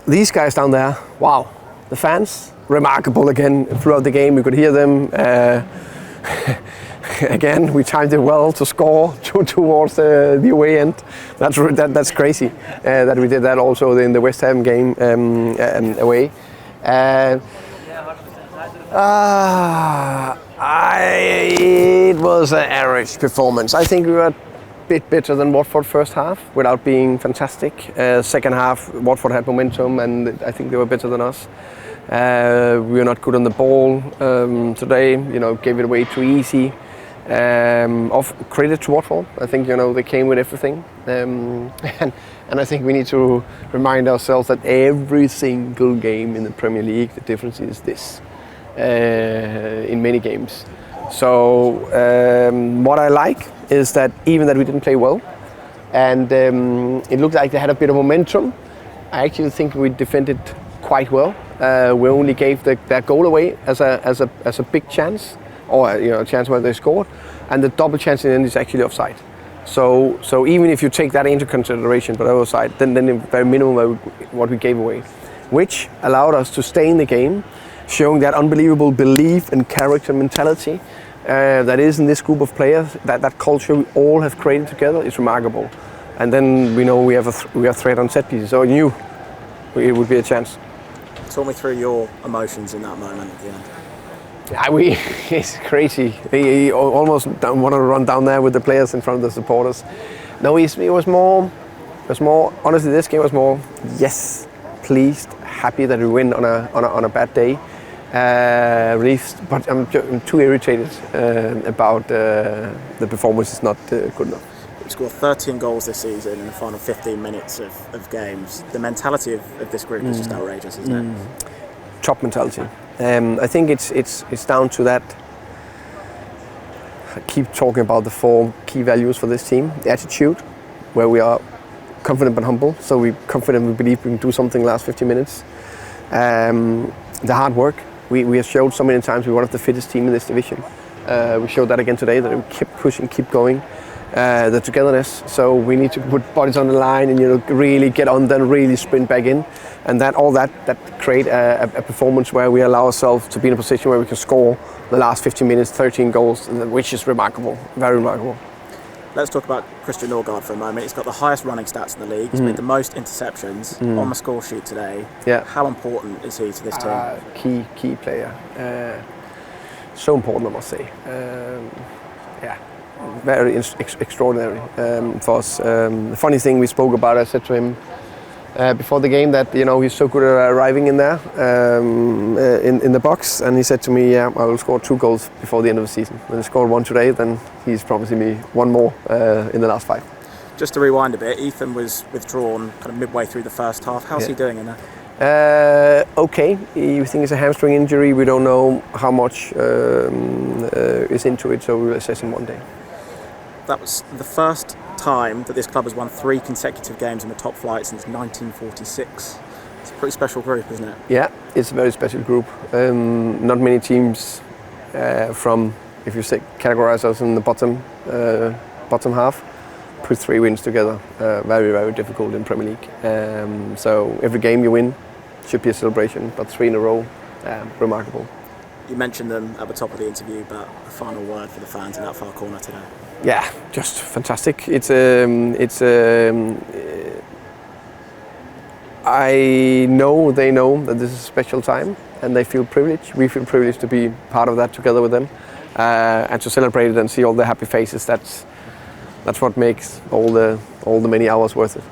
these guys down there, wow, the fans, remarkable again throughout the game. We could hear them. Again, we timed it well to score towards the away end. That's crazy that we did that also in the West Ham game away. It was an average performance. I think we were a bit better than Watford first half without being fantastic. Second half, Watford had momentum and I think they were better than us. We were not good on the ball today, gave it away too easy. Of credit to Watford, I think they came with everything, and I think we need to remind ourselves that every single game in the Premier League, the difference is this in many games. So what I like is that even that we didn't play well, and it looked like they had a bit of momentum, I actually think we defended quite well. We only gave that goal away as a big chance. Or a chance where they scored, and the double chance in the end is actually offside. So even if you take that into consideration, but offside, then the very minimum what we gave away, which allowed us to stay in the game, showing that unbelievable belief and character mentality that is in this group of players. That culture we all have created together is remarkable. And then we know we have a threat on set pieces. So I knew it would be a chance. Talk me through your emotions in that moment at the end. It's crazy. He almost want to run down there with the players in front of the supporters. No, it was more. Honestly, this game was more. Yes, pleased, happy that we win on a bad day. Relieved, but I'm too irritated about the performance is not good enough. You scored 13 goals this season in the final 15 minutes of games. The mentality of this group is just outrageous, isn't it? Top mentality. I think it's down to that. I keep talking about the 4 key values for this team. The attitude, where we are confident but humble. So we're confident, we believe we can do something last 50 minutes. The hard work. We have showed so many times we're one of the fittest team in this division. We showed that again today, that we keep pushing, keep going. The togetherness, so we need to put bodies on the line and really get on there and really sprint back in, and that create a performance where we allow ourselves to be in a position where we can score the last 15 minutes 13 goals, which is remarkable, very remarkable. Let's talk about Christian Norgard for a moment. He's got the highest running stats in the league. He's made the most interceptions on the score sheet today. Yeah. How important is he to this team? Key player. So important, I must say. Very extraordinary for us. The funny thing we spoke about, I said to him before the game that he's so good at arriving in there in the box, and he said to me, "Yeah, I will score 2 goals before the end of the season." When he scored 1 today, then he's promising me 1 more in the last 5. Just to rewind a bit, Ethan was withdrawn kind of midway through the first half. How's he doing in there? Okay, you think it's a hamstring injury. We don't know how much is into it, so we'll assess him one day. That was the first time that this club has won 3 consecutive games in the top flight since 1946. It's a pretty special group, isn't it? Yeah, it's a very special group. Not many teams from, if you say, categorize us in the bottom half, put 3 wins together. Very, very difficult in Premier League. So every game you win should be a celebration, but 3 in a row, remarkable. You mentioned them at the top of the interview, but a final word for the fans in that far corner today. Yeah, just fantastic. I know they know that this is a special time, and they feel privileged. We feel privileged to be part of that together with them, and to celebrate it and see all the happy faces. That's what makes all the many hours worth it.